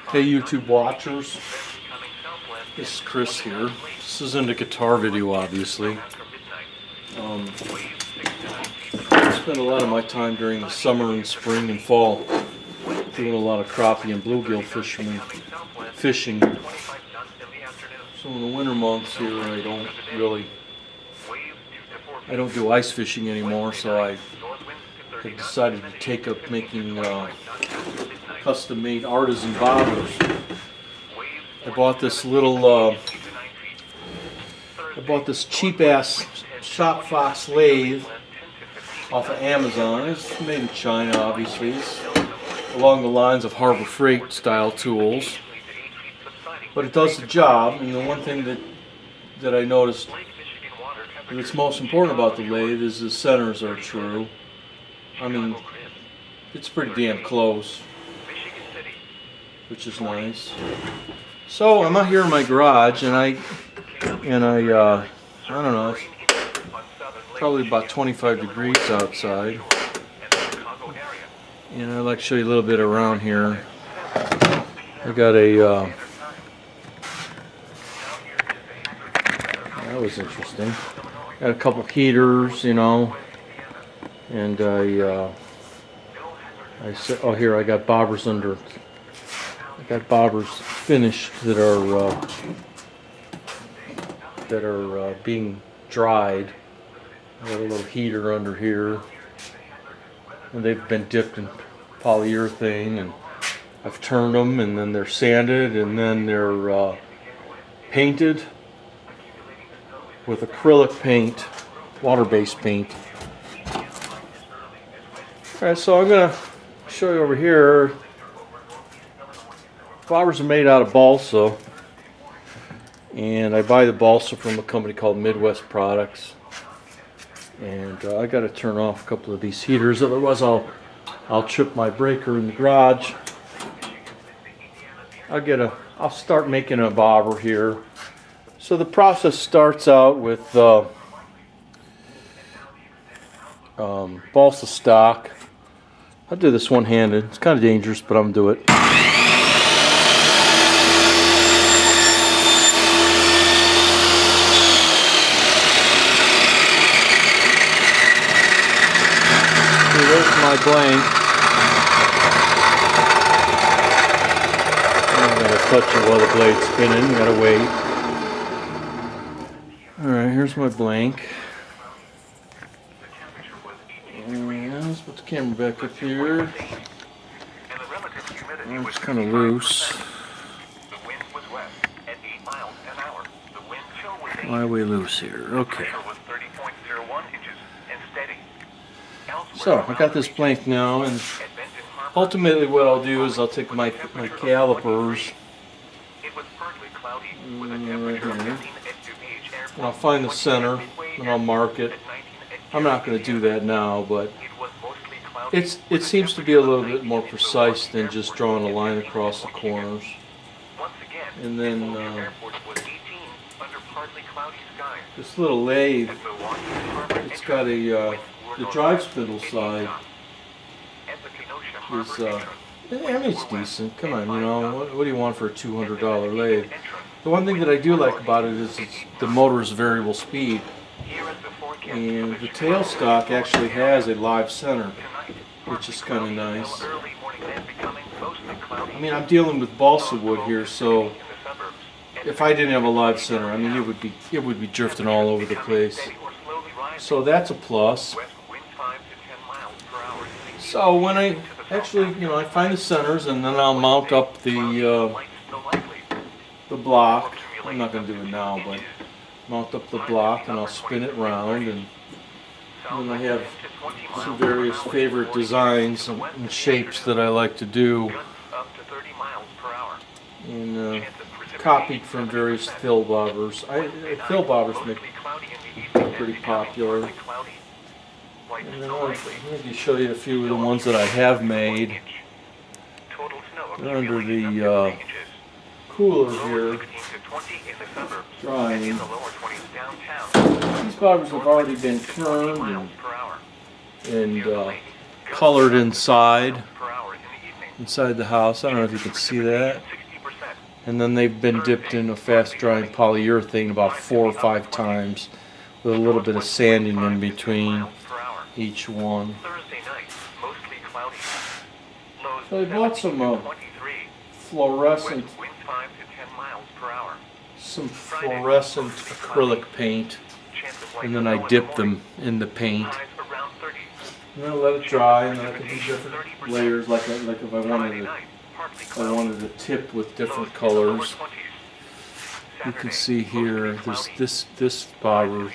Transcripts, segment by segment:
Hey YouTube watchers, this is Chris here. This isn't a guitar video, obviously. I spend a lot of my time during the summer and spring and fall doing a lot of crappie and bluegill fishing. So in the winter months here, I don't do ice fishing anymore. So I have decided to take up making custom-made artisan bobbers. I bought this cheap-ass Shop Fox lathe off of Amazon. It's made in China, obviously. It's along the lines of Harbor Freight style tools, but it does the job. And the one thing that I noticed that's most important about the lathe is the centers are true. I mean, it's pretty damn close, which is nice. So I'm out here in my garage, and I don't know, it's probably about 25 degrees outside, and I'd like to show you a little bit around here. I got that was interesting. Got a couple heaters, you know, and I said, oh, here I got bobbers under. I got bobbers finished that are being dried. I got a little heater under here, and they've been dipped in polyurethane, and I've turned them, and then they're sanded, and then they're painted with acrylic paint, water-based paint. Alright, so I'm going to show you over here. Bobbers are made out of balsa, and I buy the balsa from a company called Midwest Products. And I got to turn off a couple of these heaters, otherwise I'll trip my breaker in the garage. I'll start making a bobber here. So the process starts out with balsa stock. I'll do this one-handed. It's kind of dangerous, but I'm gonna do it. There's my blank. I'm going to touch it while the blade's spinning. Gotta wait. Alright, here's my blank. And let's put the camera back up here. It's kind of loose. Why are we loose here? Okay. So, I got this blank now, and ultimately what I'll do is I'll take my calipers, and I'll find the center, and I'll mark it. I'm not going to do that now, but it seems to be a little bit more precise than just drawing a line across the corners. And then this little lathe, it's got the drive spindle side is, I mean, it's decent. Come on, you know, what do you want for a $200 lathe? The one thing that I do like about it is the motor is variable speed, and the tailstock actually has a live center, which is kind of nice. I mean, I'm dealing with balsa wood here, so if I didn't have a live center, I mean, it would be drifting all over the place. So that's a plus. So when I actually, you know, I find the centers, and then I'll mount up the block. I'm not going to do it now, but mount up the block, and I'll spin it round, and then I have some various favorite designs and shapes that I like to do, and copied from various fill bobbers. Fill bobbers make pretty popular. And then I'll maybe show you a few of the ones that I have made. They're under the cooler here, drying. These bobbers have already been turned and colored inside. inside the house. I don't know if you can see that. And then they've been dipped in a fast-drying polyurethane about 4 or 5 times with a little bit of sanding in between each one. So I bought some fluorescent acrylic paint, and then I dip them in the paint. And then I let it dry, and then I can do different layers, like if I wanted to tip with different colors. You can see here, there's this bobber.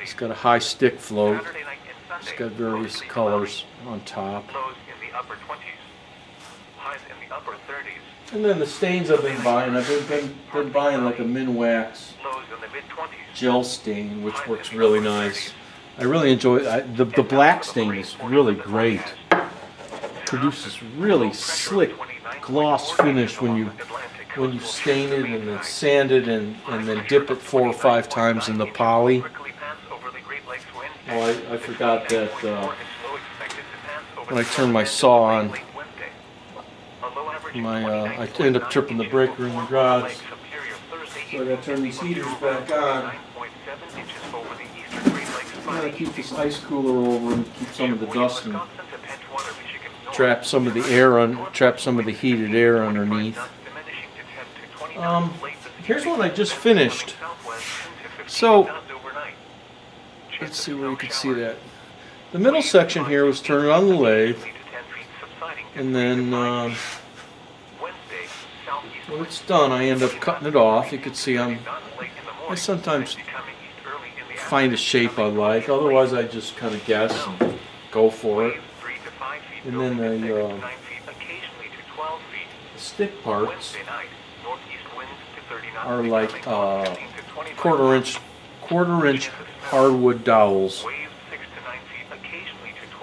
It's got a high stick float. It's got various colors on top. And then the stains I've been buying, been buying like a Minwax gel stain, which works really nice. I really enjoy it. The black stain is really great. Produces really slick gloss finish when you stain it and then sand it and then dip it 4 or 5 times in the poly. Oh, I forgot that when I turn my saw on, I end up tripping the breaker in the garage. So I gotta turn these heaters back on. I'm gonna keep this ice cooler over and keep some of the dust and trap some of the heated air underneath. Here's what I just finished. So let's see where you can see that. The middle section here was turned on the lathe, and then when it's done, I end up cutting it off. You can see I sometimes find a shape I like. Otherwise, I just kind of guess and go for it. And then the stick parts are like quarter inch hardwood dowels.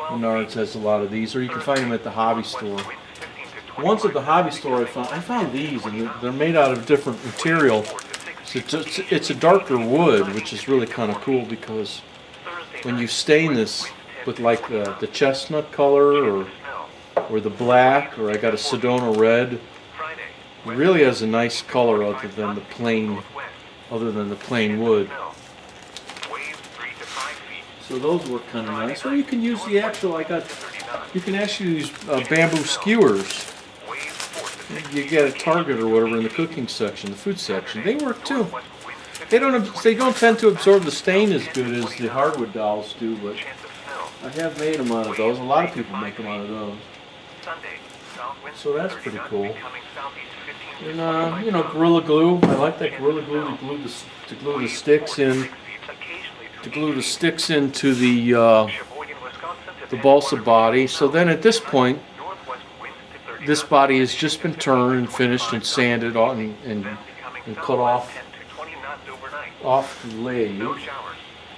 Menards has a lot of these, or you can find them at the hobby store. Once at the hobby store, I found these, and they're made out of different material. So it's a darker wood, which is really kind of cool, because when you stain this with like the chestnut color or the black, or I got a Sedona red, it really has a nice color other than the plain wood. So those work kind of nice. Or you can use the actual. You can actually use bamboo skewers. You get a Target or whatever in the cooking section, the food section. They work too. They don't tend to absorb the stain as good as the hardwood dowels do, but I have made them out of those. A lot of people make them out of those. So that's pretty cool. And Gorilla Glue. I like that Gorilla Glue to glue the sticks in. To glue the sticks into the balsa body. So then at this point, this body has just been turned and finished and sanded on and cut off the lathe.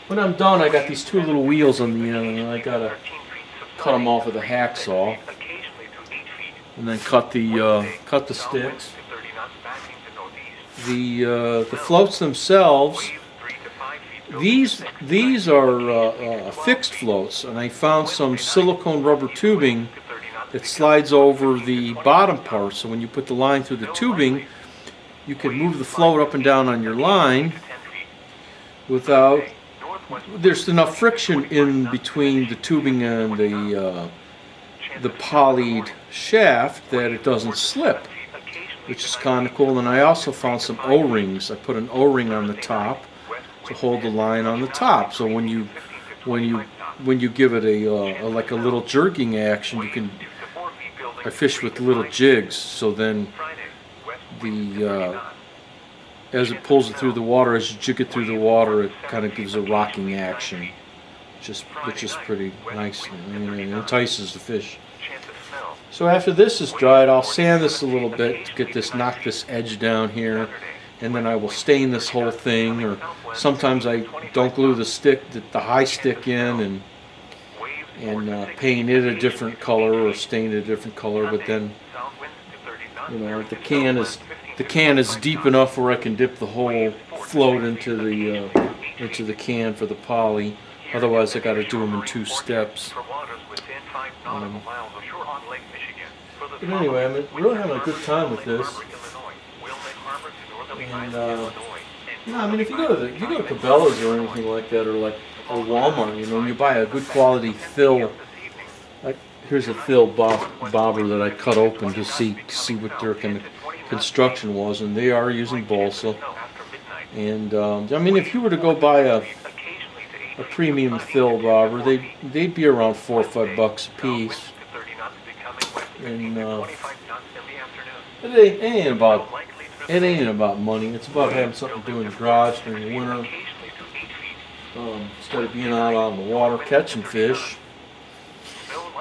When I'm done, I got these 2 little wheels on the end, and I gotta cut them off with a hacksaw, and then cut the sticks. The floats themselves. These are fixed floats, and I found some silicone rubber tubing that slides over the bottom part. So when you put the line through the tubing, you can move the float up and down on your line without. There's enough friction in between the tubing and the polyed shaft that it doesn't slip, which is kind of cool. And I also found some O-rings. I put an O-ring on the top to hold the line on the top. So when you give it like a little jerking action, I fish with little jigs. So then as it pulls it through the water, as you jig it through the water, it kind of gives a rocking action, which is pretty nice. It entices the fish. So after this is dried, I'll sand this a little bit to knock this edge down here, and then I will stain this whole thing. Or sometimes I don't glue the high stick in, and paint it a different color or stain it a different color. But then, the can is deep enough where I can dip the whole float into the can for the poly. Otherwise, I got to do them in 2 steps. But anyway, I'm really having a good time with this. And no, I mean, if you go to Cabela's or anything like that, or Walmart, you know, and you buy a good quality fill. Like here's a fill bobber that I cut open to see what their construction was, and they are using balsa. And I mean, if you were to go buy a premium fill bobber, they'd be around $4 or $5 a piece. And it ain't about money. It's about having something to do in the garage during the winter, instead of being out on the water catching fish.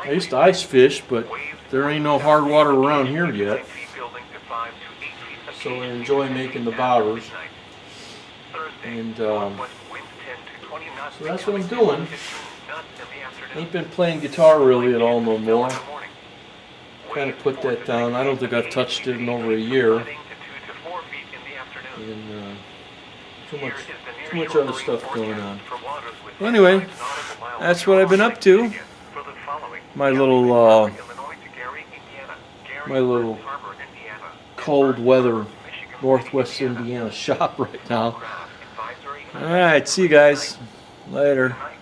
I used to ice fish, but there ain't no hard water around here yet. So I enjoy making the bobbers. And so that's what I'm doing. Ain't been playing guitar really at all no more. Kind of put that down. I don't think I've touched it in over a year. And too much other stuff going on. Well, anyway, that's what I've been up to. My little cold weather Northwest Indiana shop right now. All right, see you guys later.